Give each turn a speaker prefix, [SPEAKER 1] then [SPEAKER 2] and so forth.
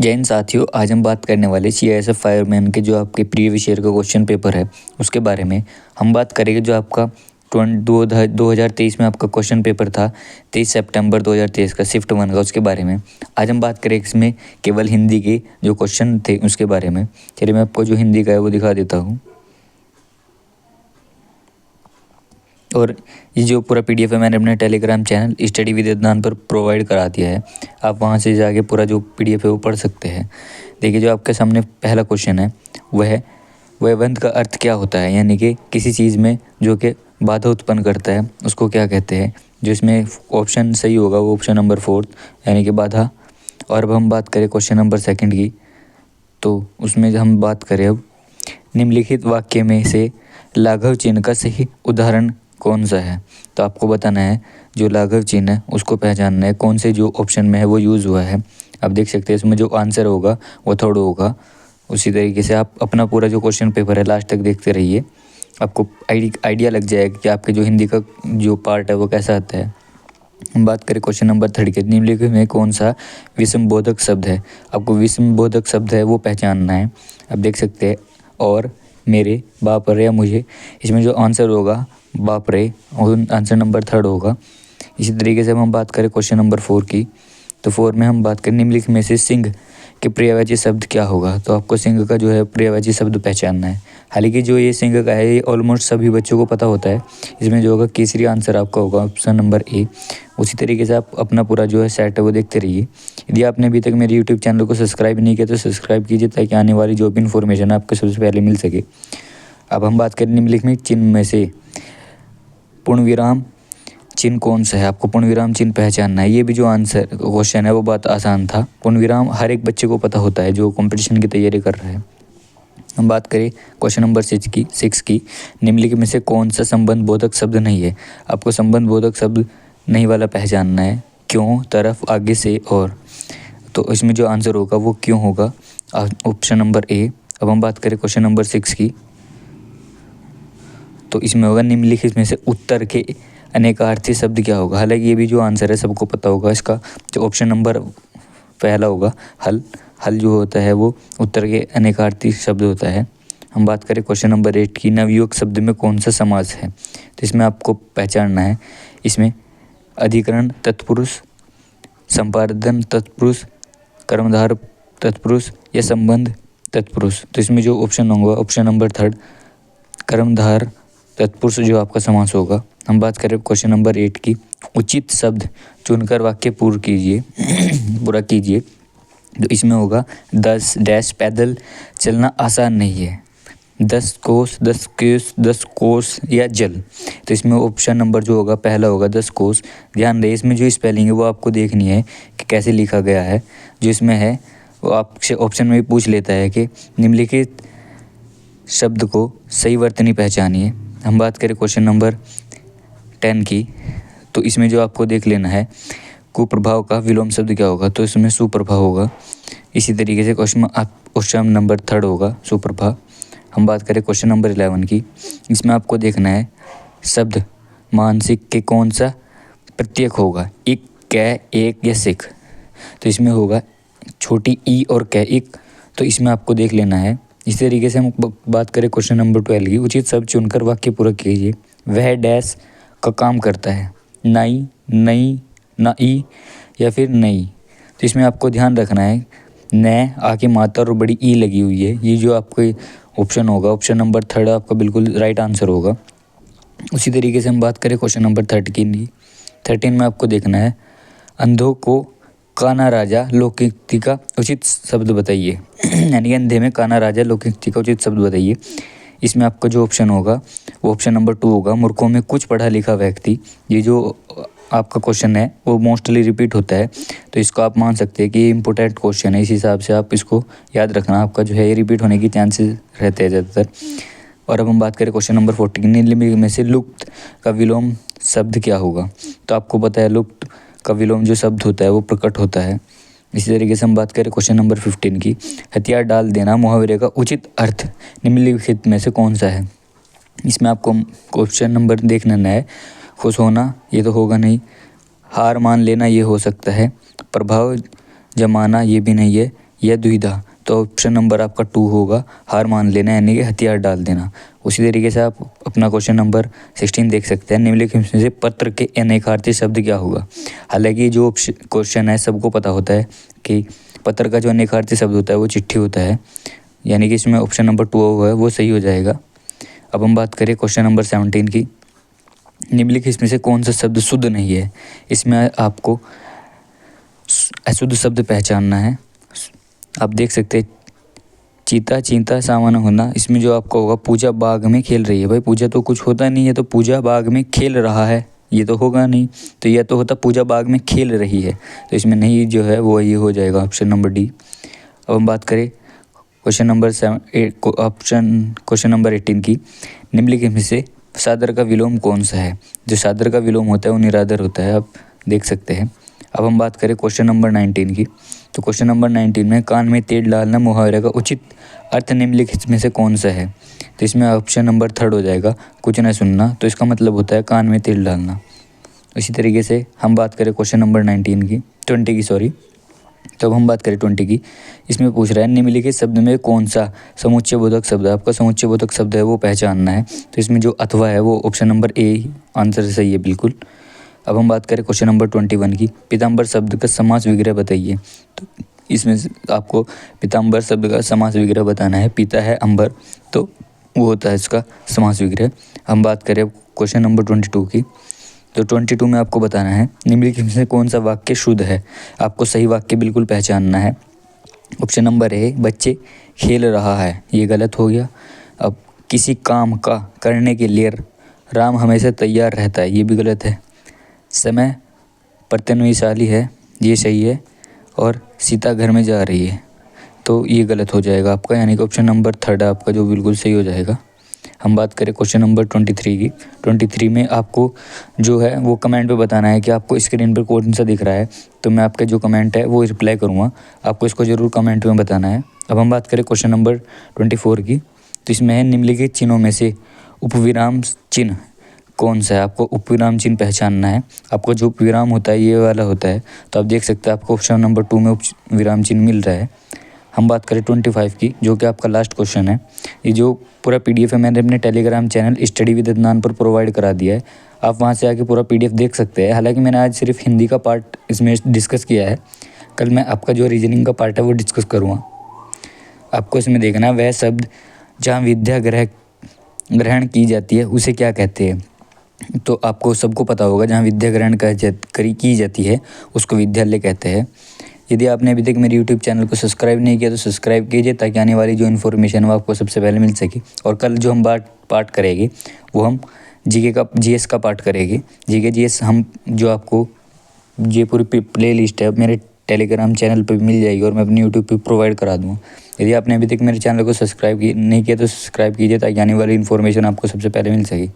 [SPEAKER 1] जय हिंद साथियों, आज हम बात करने वाले सीआईएसएफ फायरमैन के जो आपके प्रीवियस ईयर का क्वेश्चन पेपर है उसके बारे में। हम बात करेंगे जो आपका 2023 में आपका क्वेश्चन पेपर था 23 सितंबर 2023 का शिफ्ट 1 का, उसके बारे में आज हम बात करेंगे। इसमें केवल हिंदी के जो क्वेश्चन थे उसके बारे में। चलिए मैं आपको जो हिंदी का है वो दिखा देता हूँ। और ये जो पूरा पीडीएफ है मैंने अपने Telegram channel study with Adnan पर प्रोवाइड करा दिया है। आप वहाँ से जाके पूरा जो पीडीएफ है वो पढ़ सकते हैं। देखिए जो आपके सामने पहला क्वेश्चन है वह वयवंत का अर्थ क्या होता है, यानी कि किसी चीज़ में जो कि बाधा उत्पन्न करता है उसको क्या कहते हैं। जो इसमें ऑप्शन सही होगा वो ऑप्शन नंबर 4 यानी कि बाधा। और अब हम बात करें क्वेश्चन नंबर 2 की, तो उसमें हम बात करें अब निम्नलिखित वाक्य में से लाघव चिन्ह का सही उदाहरण कौन सा है। तो आपको बताना है जो लाघव चिन्ह है उसको पहचानना है कौन से जो ऑप्शन में है वो यूज़ हुआ है। आप देख सकते हैं इसमें जो आंसर होगा वो थर्ड होगा। उसी तरीके से आप अपना पूरा जो क्वेश्चन पेपर है लास्ट तक देखते रहिए, आपको आइडिया लग जाएगा कि आपके जो हिंदी का जो पार्ट है वो कैसा आता है। हम बात करें क्वेश्चन नंबर 3 के, निम्नलिखित में कौन सा विषम बोधक शब्द है। आपको विषम बोधक शब्द है वो पहचानना है। आप देख सकते हैं और मेरे, बाप रे, या मुझे, इसमें जो आंसर होगा बाप रे, और आंसर नंबर 3 होगा। इसी तरीके से हम बात करें क्वेश्चन नंबर 4 की, तो 4 में हम बात करें निम्नलिखित में से सिंह के पर्यायवाची शब्द क्या होगा। तो आपको सिंह का जो है पर्यायवाची शब्द पहचानना है। हालांकि जो ये सिंह का है ये ऑलमोस्ट सभी बच्चों को पता होता है। इसमें जो होगा केसरी आंसर आपका होगा ऑप्शन नंबर ए। उसी तरीके से आप अपना पूरा जो है सेट है वो देखते रहिए। यदि आपने अभी तक मेरे यूट्यूब चैनल को सब्सक्राइब नहीं किया तो सब्सक्राइब कीजिए ताकि आने वाली जो भी इन्फॉर्मेशन है आपको सबसे पहले मिल सके। अब हम बात करें निम्नलिखित चिन्ह में से पूर्ण विराम चिन्ह कौन सा है। आपको पूर्ण विराम चिन्ह पहचानना है। ये भी जो आंसर क्वेश्चन है वो बहुत आसान था। पूर्ण विराम हर एक बच्चे को पता होता है जो कंपटीशन की तैयारी कर रहा है। हम बात करें क्वेश्चन नंबर 6 की, निम्नलिखित में से कौन सा संबंध बोधक शब्द नहीं है। आपको संबंध बोधक शब्द नहीं वाला पहचानना है। क्यों, तरफ, आगे से, और। तो इसमें जो आंसर होगा वो क्यों होगा, ऑप्शन नंबर ए। अब हम बात करें क्वेश्चन नंबर 6 की, तो इसमें होगा निम्नलिखित में से उत्तर के अनेकार्थी शब्द क्या होगा। हालांकि ये भी जो आंसर है सबको पता होगा। इसका जो ऑप्शन नंबर पहला होगा हल। हल जो होता है वो उत्तर के अनेकार्थी शब्द होता है। हम बात करें क्वेश्चन नंबर 8 की, नवयुवक शब्द में कौन सा समास है। तो इसमें आपको पहचानना है। इसमें अधिकरण तत्पुरुष, संपादन तत्पुरुष, कर्मधार तत्पुरुष या संबंध तत्पुरुष। तो इसमें जो ऑप्शन होगा ऑप्शन नंबर 3 कर्मधार तत्पुरुष जो आपका समास होगा। हम बात करें क्वेश्चन नंबर 8 की, उचित शब्द चुनकर वाक्य पूरा कीजिए। तो इसमें होगा 10 डैश पैदल चलना आसान नहीं है। 10 कोस, 10 कोस या जल। तो इसमें ऑप्शन नंबर जो होगा पहला होगा 10 कोस। ध्यान रहे इसमें जो स्पेलिंग है वो आपको देखनी है कि कैसे लिखा गया है। जो इसमें है वो आपसे ऑप्शन में भी पूछ लेता है कि निम्नलिखित शब्द को सही वर्तनी पहचानिए। हम बात करें क्वेश्चन नंबर 10 की, तो इसमें जो आपको देख लेना है कुप्रभाव का विलोम शब्द क्या होगा। तो इसमें सुप्रभाव होगा। इसी तरीके से क्वेश्चन नंबर 3 होगा सुप्रभाव। हम बात करें क्वेश्चन नंबर 11 की, इसमें आपको देखना है शब्द मानसिक के कौन सा प्रत्येक होगा, इक, कै, एक या सिक। तो इसमें होगा छोटी ई और कै, इक। तो इसमें आपको देख लेना है। इस तरीके से हम बात करें क्वेश्चन नंबर 12 की, उचित शब्द चुनकर वाक्य पूरा कीजिए। वह डैश का काम करता है, नाई, नई, नाई या फिर नई। तो इसमें आपको ध्यान रखना है न आके मात्रा और बड़ी ई लगी हुई है। ये जो आपको ऑप्शन होगा ऑप्शन नंबर 3 आपका बिल्कुल राइट आंसर होगा। उसी तरीके से हम बात करें क्वेश्चन नंबर 13 में आपको देखना है अंधों को काना राजा लोकोक्ति का उचित शब्द बताइए। यानी कि अंधे में काना राजा लोकोक्ति का उचित शब्द बताइए। इसमें आपका जो ऑप्शन होगा वो ऑप्शन नंबर 2 होगा, मूर्खों में कुछ पढ़ा लिखा व्यक्ति। ये जो आपका क्वेश्चन है वो मोस्टली रिपीट होता है, तो इसको आप मान सकते हैं कि इम्पोर्टेंट क्वेश्चन है। इस हिसाब से आप इसको याद रखना, आपका जो है ये रिपीट होने की चांसेस रहते हैं ज़्यादातर। और अब हम बात करें क्वेश्चन नंबर 14 निम्नलिखित में से लुप्त का विलोम शब्द क्या होगा। तो आपको पता है लुप्त का विलोम जो शब्द होता है वो प्रकट होता है। इसी तरीके से हम बात करें क्वेश्चन नंबर 15 की, हथियार डाल देना मुहावरे का उचित अर्थ निम्नलिखित में से कौन सा है। इसमें आपको क्वेश्चन नंबर देखना है। खुश होना ये तो होगा नहीं, हार मान लेना ये हो सकता है, प्रभाव जमाना ये भी नहीं है, या दुविधा, तो ऑप्शन नंबर आपका 2 होगा, हार मान लेना यानी कि हथियार डाल देना। उसी तरीके से आप अपना क्वेश्चन नंबर 16 देख सकते हैं। निम्नलिखित में से पत्र के अनेकार्थी शब्द क्या होगा। हालांकि जो क्वेश्चन है सबको पता होता है कि पत्र का जो अनेकार्थी शब्द होता है वो चिट्ठी होता है, यानी कि इसमें ऑप्शन नंबर 2 है वो सही हो जाएगा। अब हम बात करें क्वेश्चन नंबर 17 की। निम्नलिखित इसमें से कौन सा शब्द शुद्ध नहीं है। इसमें आपको अशुद्ध शब्द पहचानना है। आप देख सकते हैं चीता चीता सावन होना, इसमें जो आपका होगा पूजा बाग में खेल रही है। भाई पूजा तो कुछ होता नहीं है, तो पूजा बाग में खेल रहा है ये तो होगा नहीं, तो यह तो होता पूजा बाग में खेल रही है, तो इसमें नहीं जो है वो ये हो जाएगा ऑप्शन नंबर डी। अब हम बात करें क्वेश्चन नंबर 18 की। निम्नलिखित में से सादर का विलोम कौन सा है। जो सादर का विलोम होता है वो निरादर होता है, आप देख सकते हैं। अब हम बात करें क्वेश्चन नंबर 19 की। तो क्वेश्चन नंबर 19 में कान में तेल डालना मुहावरे का उचित अर्थ निम्नलिखित में से कौन सा है। तो इसमें ऑप्शन नंबर 3 हो जाएगा, कुछ न सुनना, तो इसका मतलब होता है कान में तेल डालना। इसी तरीके से हम बात करें क्वेश्चन नंबर 20 की। तो अब हम बात करें 20 की। इसमें पूछ रहा है निम्नलिखित शब्द में कौन सा समुच्चय बोधक शब्द है। आपका समुच्चय बोधक शब्द है वो पहचानना है। तो इसमें जो अथवा है वो ऑप्शन नंबर ए आंसर सही है बिल्कुल। अब हम बात करें क्वेश्चन नंबर 21 की। पीताम्बर शब्द का समास विग्रह बताइए। तो इसमें आपको पीताम्बर शब्द का समास विग्रह बताना है। पीता है अंबर, तो वो होता है इसका समास विग्रह। हम बात करें क्वेश्चन नंबर 22 की। तो 22 में आपको बताना है निम्नलिखित में से कौन सा वाक्य शुद्ध है। आपको सही वाक्य बिल्कुल पहचानना है। ऑप्शन नंबर ए बच्चे खेल रहा है, ये गलत हो गया। अब किसी काम का करने के लिए राम हमेशा तैयार रहता है, ये भी गलत है। समय प्रत्यनशाली है, ये सही है। और सीता घर में जा रही है, तो ये गलत हो जाएगा आपका, यानी कि ऑप्शन नंबर 3 आपका जो बिल्कुल सही हो जाएगा। हम बात करें क्वेश्चन नंबर 23 की। 23 में आपको जो है वो कमेंट पे बताना है कि आपको स्क्रीन पर कौन सा दिख रहा है। तो मैं आपका जो कमेंट है वो रिप्लाई करूँगा, आपको इसको ज़रूर कमेंट में बताना है। अब हम बात करें क्वेश्चन नंबर 24 की। तो इसमें है निम्नलिखित चिन्हों में से उपविराम चिन्ह कौन सा है। आपको उपविराम चिन्ह पहचानना है। आपको जो उपविराम होता है ये वाला होता है, तो आप देख सकते हैं आपको ऑप्शन नंबर 2 में उपविराम चिन्ह मिल रहा है। हम बात करें 25 की, जो कि आपका लास्ट क्वेश्चन है। ये जो पूरा PDF है मैंने अपने Telegram channel study with Adnan पर प्रोवाइड करा दिया है। आप वहाँ से आके पूरा PDF देख सकते हैं। हालांकि मैंने आज सिर्फ हिंदी का पार्ट इसमें डिस्कस किया है, कल मैं आपका जो रीजनिंग का पार्ट है वो डिस्कस करूँगा। आपको इसमें देखना वह शब्द जहाँ विद्या ग्रहण की जाती है उसे क्या कहते हैं। तो आपको सबको पता होगा जहाँ विद्या ग्रहण की जाती है उसको विद्यालय कहते हैं। यदि आपने अभी तक मेरे YouTube चैनल को सब्सक्राइब नहीं किया तो सब्सक्राइब कीजिए, ताकि आने वाली जो इन्फॉर्मेशन है वो आपको सबसे पहले मिल सके। और कल जो हम पार्ट करेंगे वो हम GS का पार्ट करेंगे। GS हम जो आपको ये पूरी प्ले लिस्ट है मेरे टेलीग्राम चैनल पर मिल जाएगी और मैं अपनी YouTube पे प्रोवाइड करा दूँगा। यदि आपने अभी तक मेरे चैनल को सब्सक्राइब नहीं किया तो सब्सक्राइब कीजिए, ताकि आने वाली इन्फॉर्मेशन आपको सबसे पहले मिल सके।